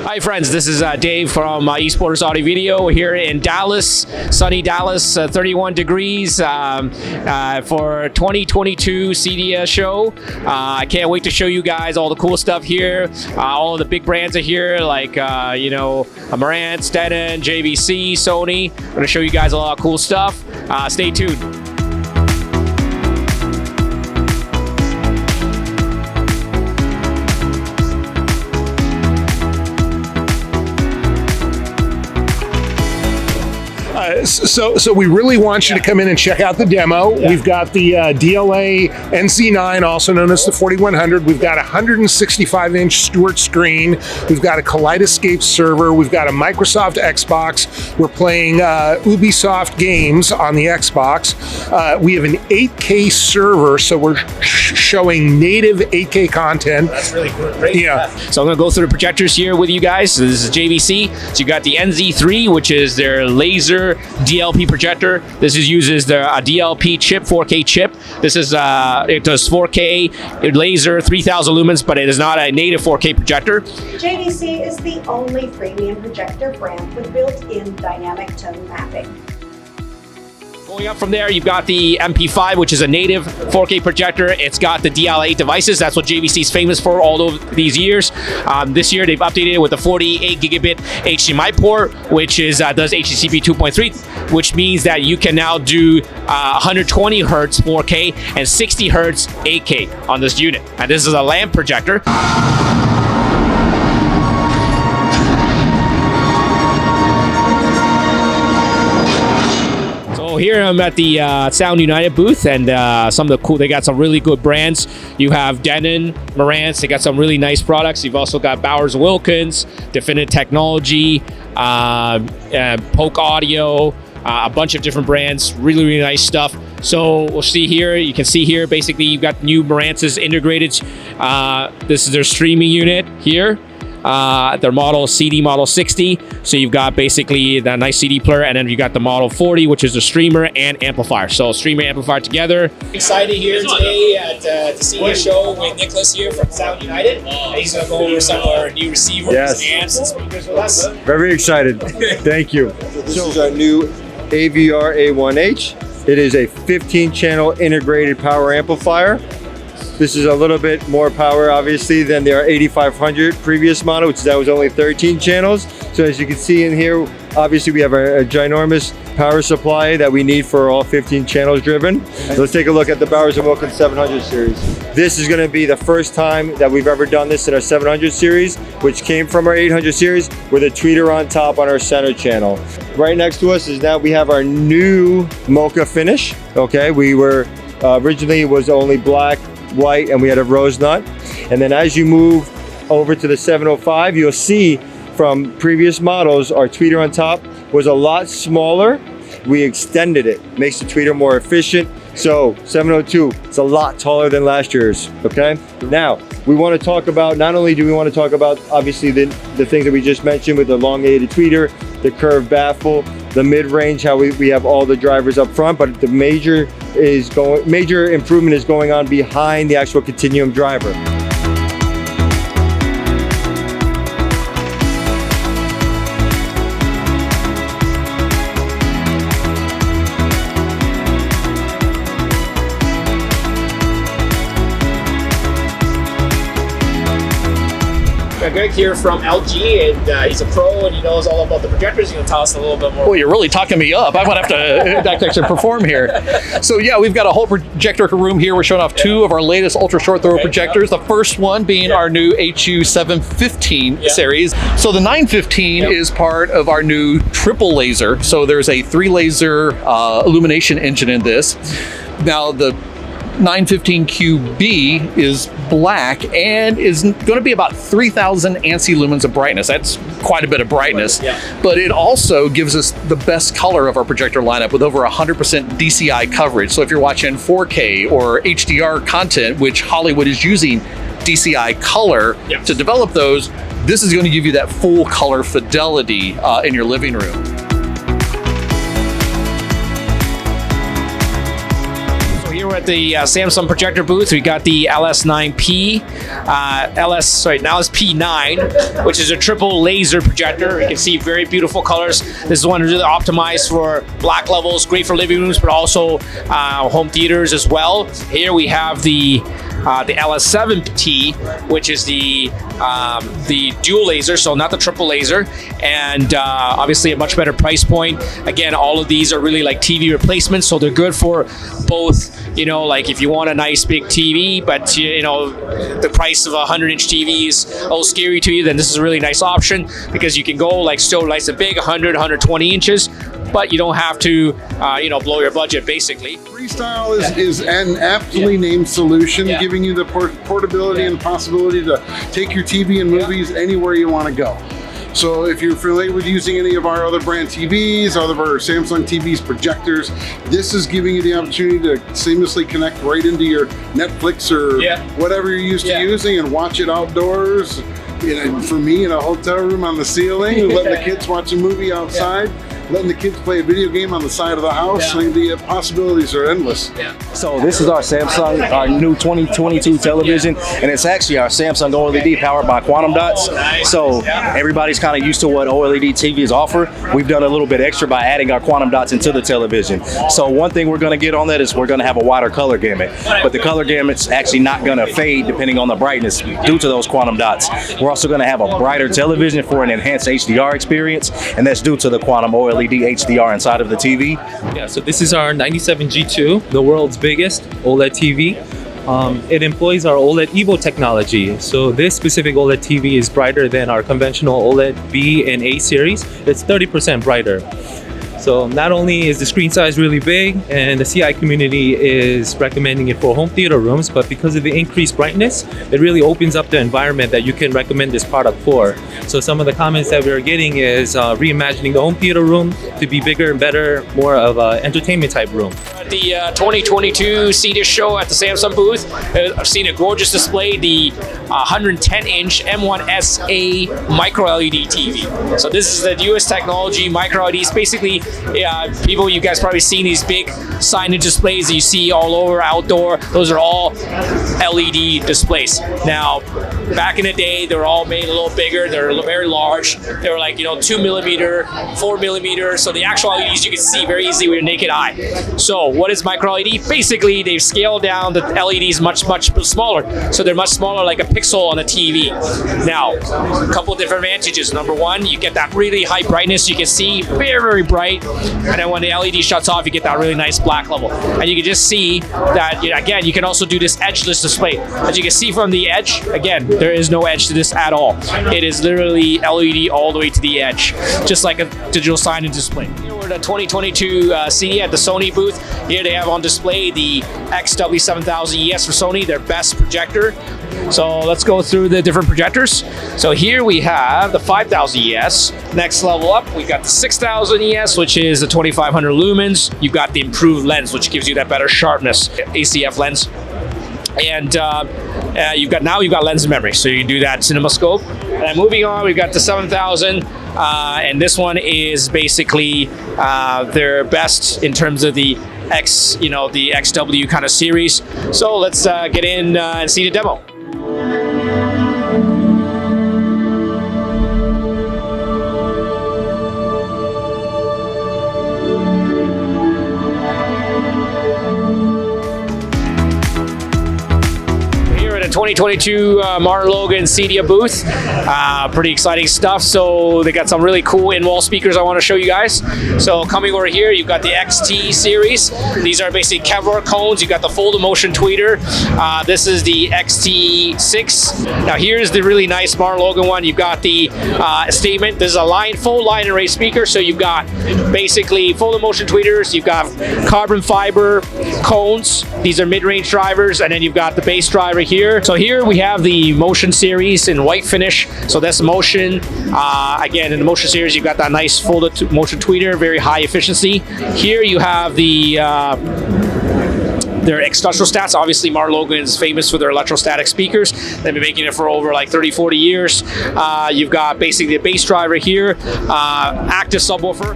Hi friends, this is Dave from EastPorters Audio Video. We're here in Dallas, sunny Dallas, 31 degrees for 2022 Cedia show. I can't wait to show you guys all the cool stuff here. All of the big brands are here, like MARANTZ, Denon, JVC, Sony. I'm going to show you guys a lot of cool stuff. Stay tuned. So we really want you to come in and check out the demo. Yeah. We've got the DLA NC9, also known as the 4100. We've got a 165-inch Stewart screen. We've got a Kaleidoscape server. We've got a Microsoft Xbox. We're playing Ubisoft games on the Xbox. We have an 8K server, so we're showing native 8K content. That's really great. Yeah. So I'm going to go through the projectors here with you guys. So this is JVC. So you got the NZ3, which is their laser DLP projector. This uses the DLP chip, 4K chip. This is it does 4K laser, 3000 lumens, but it is not a native 4K projector. JVC is the only premium projector brand with built-in dynamic tone mapping. Going up from there, you've got the MP5, which is a native 4K projector. It's got the DL8 devices. That's what JVC is famous for all of these years. This year, they've updated it with a 48 gigabit HDMI port, which is does HDCP 2.3, which means that you can now do 120 hertz 4K and 60 hertz 8K on this unit. And this is a lamp projector. Here I'm at the Sound United booth, and they got some really good brands. You have Denon, MARANTZ, they got some really nice products. You've also got Bowers Wilkins, Definitive Technology, Polk Audio, a bunch of different brands, really nice stuff. So we'll see here, you can see here, basically you've got new MARANTZ's integrated. This is their streaming unit here. Their model CD Model 60. So you've got basically that nice CD player, and then you got the Model 40, which is the streamer and amplifier. So streamer amplifier together. Excited here today at the Cedia show with Nicholas here from Sound United. He's going to go over some of our new receivers, amps, and speakers with us. Very excited. Thank you. This is our new AVR A1H. It is a 15-channel integrated power amplifier. This is a little bit more power, obviously, than their 8500 previous model, which that was only 13 channels. So as you can see in here, obviously we have a ginormous power supply that we need for all 15 channels driven. So let's take a look at the Bowers & Wilkins 700 series. This is going to be the first time that we've ever done this in our 700 series, which came from our 800 series with a tweeter on top on our center channel. Right next to us is now we have our new mocha finish. Okay, we were originally it was only black, white, and we had a rose nut. And then as you move over to the 705, you'll see from previous models our tweeter on top was a lot smaller. We extended it, makes the tweeter more efficient. So 702, it's a lot taller than last year's. Okay, now we want to talk about, not only do we want to talk about obviously the things that we just mentioned with the elongated tweeter, the curved baffle, the mid-range, how we have all the drivers up front, but the major improvement is going on behind the actual Continuum driver. Greg here from LG, and he's a pro and he knows all about the projectors. He's going to tell us a little bit more. Well, you're really talking me up. I'm going to have to actually perform here. So yeah, we've got a whole projector room here. We're showing off two of our latest ultra short throw projectors. The first one being our new HU715 series. So the 915 is part of our new triple laser. So there's a 3 laser illumination engine in this. Now the 915QB is black and is going to be about 3,000 ANSI lumens of brightness. That's quite a bit of brightness, but it also gives us the best color of our projector lineup with over 100% DCI coverage. So if you're watching 4K or HDR content, which Hollywood is using DCI color to develop those, this is going to give you that full color fidelity in your living room. at the Samsung projector booth. We got the LS9P, now it's P9, which is a triple laser projector. You can see very beautiful colors. This is one really optimized for black levels, great for living rooms, but also home theaters as well. Here we have the LS7T, which is the dual laser, so not the triple laser, and obviously a much better price point. Again, all of these are really like TV replacements, so they're good for both, you know, like if you want a nice big TV, but you know, the price of a 100-inch TV is a little scary to you, then this is a really nice option because you can go like still nice and big, 100, 120 inches, but you don't have to, you know, blow your budget basically. Freestyle is an aptly named solution, giving you the portability and possibility to take your TV and movies anywhere you want to go. So if you're familiar with using any of our other brand TVs, other of our Samsung TVs, projectors, this is giving you the opportunity to seamlessly connect right into your Netflix or whatever you're used to using and watch it outdoors. For me, in a hotel room on the ceiling, letting the kids watch a movie outside, letting the kids play a video game on the side of the house. I mean, the possibilities are endless. So this is our Samsung, our new 2022 television, and it's actually our Samsung OLED powered by quantum dots. So everybody's kind of used to what OLED TVs offer. We've done a little bit extra by adding our quantum dots into the television. So one thing we're going to get on that is we're going to have a wider color gamut, but the color gamut's actually not going to fade depending on the brightness due to those quantum dots. We're also going to have a brighter television for an enhanced HDR experience, and that's due to the quantum OLED HDR inside of the TV. Yeah, so this is our 97G2, the world's biggest OLED TV. It employs our OLED Evo technology. So this specific OLED TV is brighter than our conventional OLED B and A series. It's 30% brighter. So not only is the screen size really big and the CI community is recommending it for home theater rooms, but because of the increased brightness, it really opens up the environment that you can recommend this product for. So some of the comments that we're getting is reimagining the home theater room to be bigger and better, more of an entertainment type room. The 2022 Cedia show at the Samsung booth, I've seen a gorgeous display, the 110-inch M1SA micro LED TV. So this is the newest technology, micro LEDs. Basically, people, you guys probably seen these big signage displays that you see all over outdoor. Those are all LED displays. Now, back in the day, they were all made a little bigger. They're very large. They were like, 2 millimeter, 4 millimeter. So the actual LEDs you can see very easily with your naked eye. So what is micro LED? Basically, they've scaled down the LEDs much smaller. So they're much smaller, like a pixel on a TV. Now, a couple of different advantages. Number one, you get that really high brightness. You can see very bright. And then when the LED shuts off, you get that really nice black level. And you can just see that, again, you can also do this edgeless display. As you can see from the edge, again, there is no edge to this at all. It is literally LED all the way to the edge, just like a digital signage display. Here we're at the 2022 Cedia at the Sony booth. Here they have on display the XW7000 ES for Sony, their best projector. So let's go through the different projectors. So here we have the 5000 ES. Next level up, we've got the 6000 ES, which is the 2500 lumens. You've got the improved lens, which gives you that better sharpness, ACF lens. And you've got lens memory, so you can do that CinemaScope. And moving on, we've got the 7000, and this one is basically their best in terms of the the XW kind of series. So let's get in and see the demo. Here at a 2022 MartinLogan Cedia booth. Pretty exciting stuff. So they got some really cool in-wall speakers I want to show you guys. So coming over here, you've got the XT series. These are basically Kevlar cones. You've got the fold-in-motion tweeter. This is the XT6. Now here's the really nice MartinLogan one. You've got the statement. This is a full line array speaker. So you've got basically fold-in-motion tweeters. You've got carbon fiber cones. These are mid-range drivers. And then you've got the bass driver here. So here we have the Motion series in white finish. So that's Motion. Again, in the Motion series, you've got that nice folded motion tweeter, very high efficiency. Here you have the their electrostats. Obviously, MartinLogan is famous for their electrostatic speakers. They've been making it for over like 30, 40 years. You've got basically the bass driver here, active subwoofer.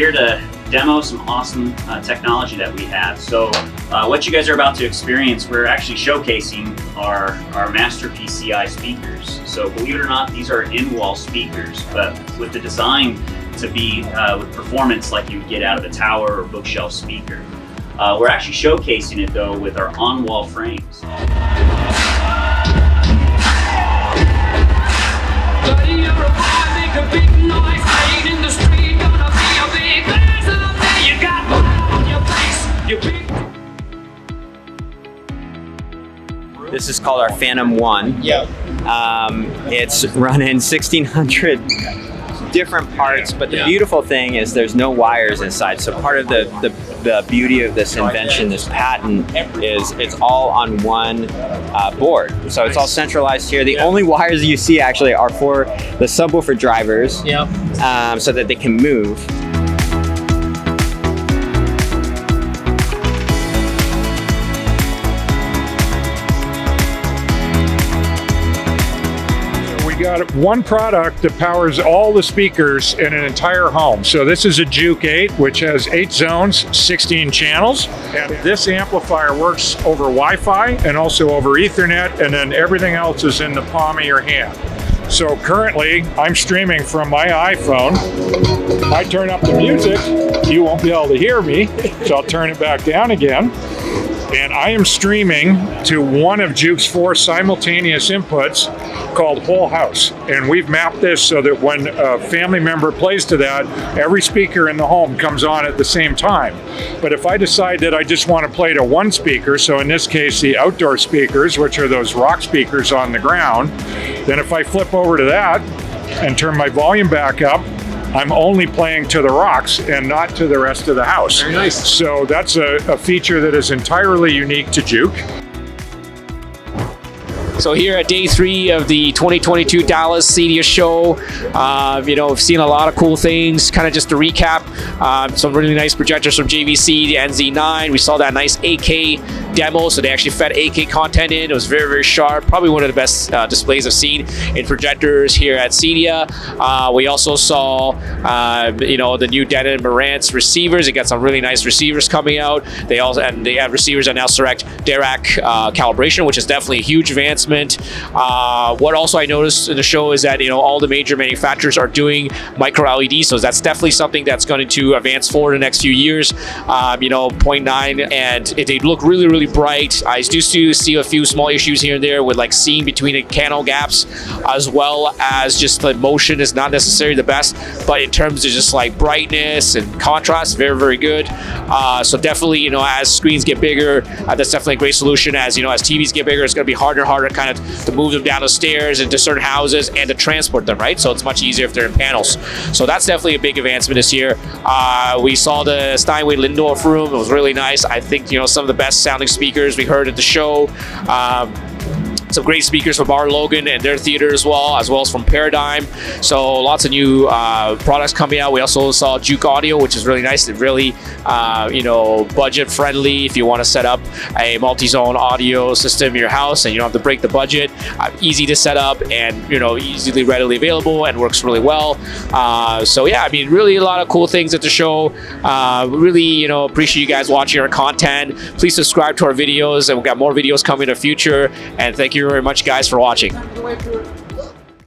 here to demo some awesome technology that we have. So what you guys are about to experience, we're actually showcasing our Master PCI speakers. So believe it or not, these are in-wall speakers, but with the design to be with performance like you would get out of a tower or bookshelf speaker. We're actually showcasing it though with our on-wall frames. This is called our Phantom 1. Yeah. It's running 1,600 different parts, but the beautiful thing is there's no wires inside. So part of the beauty of this invention, this patent, is it's all on one board. So it's all centralized here. The only wires you see actually are for the subwoofer drivers, so that they can move. Got one product that powers all the speakers in an entire home. So this is a Juke 8, which has 8 zones, 16 channels. And this amplifier works over Wi-Fi and also over Ethernet, and then everything else is in the palm of your hand. So currently, I'm streaming from my iPhone. I turn up the music, you won't be able to hear me, so I'll turn it back down again. And I am streaming to one of Juke's 4 simultaneous inputs called Whole House. And we've mapped this so that when a family member plays to that, every speaker in the home comes on at the same time. But if I decide that I just want to play to one speaker, so in this case the outdoor speakers, which are those rock speakers on the ground, then if I flip over to that and turn my volume back up, I'm only playing to the rocks and not to the rest of the house. Very nice. So that's a feature that is entirely unique to Juke. So here at day 3 of the 2022 Dallas Cedia show, we've seen a lot of cool things. Kind of just to recap, some really nice projectors from JVC, the NZ9. We saw that nice 8K demo, so they actually fed 8K content in. It was very, very sharp. Probably one of the best displays I've seen in projectors here at Cedia. We also saw, the new Denon MARANTZ receivers. They got some really nice receivers coming out. They have receivers that now select Dirac calibration, which is definitely a huge advancement. What also I noticed in the show is that all the major manufacturers are doing micro LED, so that's definitely something that's going to advance forward in the next few years. 0.9, and they look really, really bright. I do see a few small issues here and there with like seeing between the channel gaps, as well as just the motion is not necessarily the best, but in terms of just like brightness and contrast, very, very good. So definitely, as screens get bigger, that's definitely a great solution. As as TVs get bigger, it's going to be harder and harder to move them down the stairs into certain houses and to transport them, right? So it's much easier if they're in panels. So that's definitely a big advancement this year. We saw the Steinway Lindorf room. It was really nice. I think, some of the best sounding speakers we heard at the show. Some great speakers from MartinLogan and their theater as well as from Paradigm. So lots of new products coming out. We also saw Juke Audio, which is really nice. It's really, budget friendly if you want to set up a multi-zone audio system in your house and you don't have to break the budget. Easy to set up and, easily readily available and works really well. So yeah, really a lot of cool things at the show. Really, appreciate you guys watching our content. Please subscribe to our videos, and we've got more videos coming in the future. And thank you very much, guys, for watching.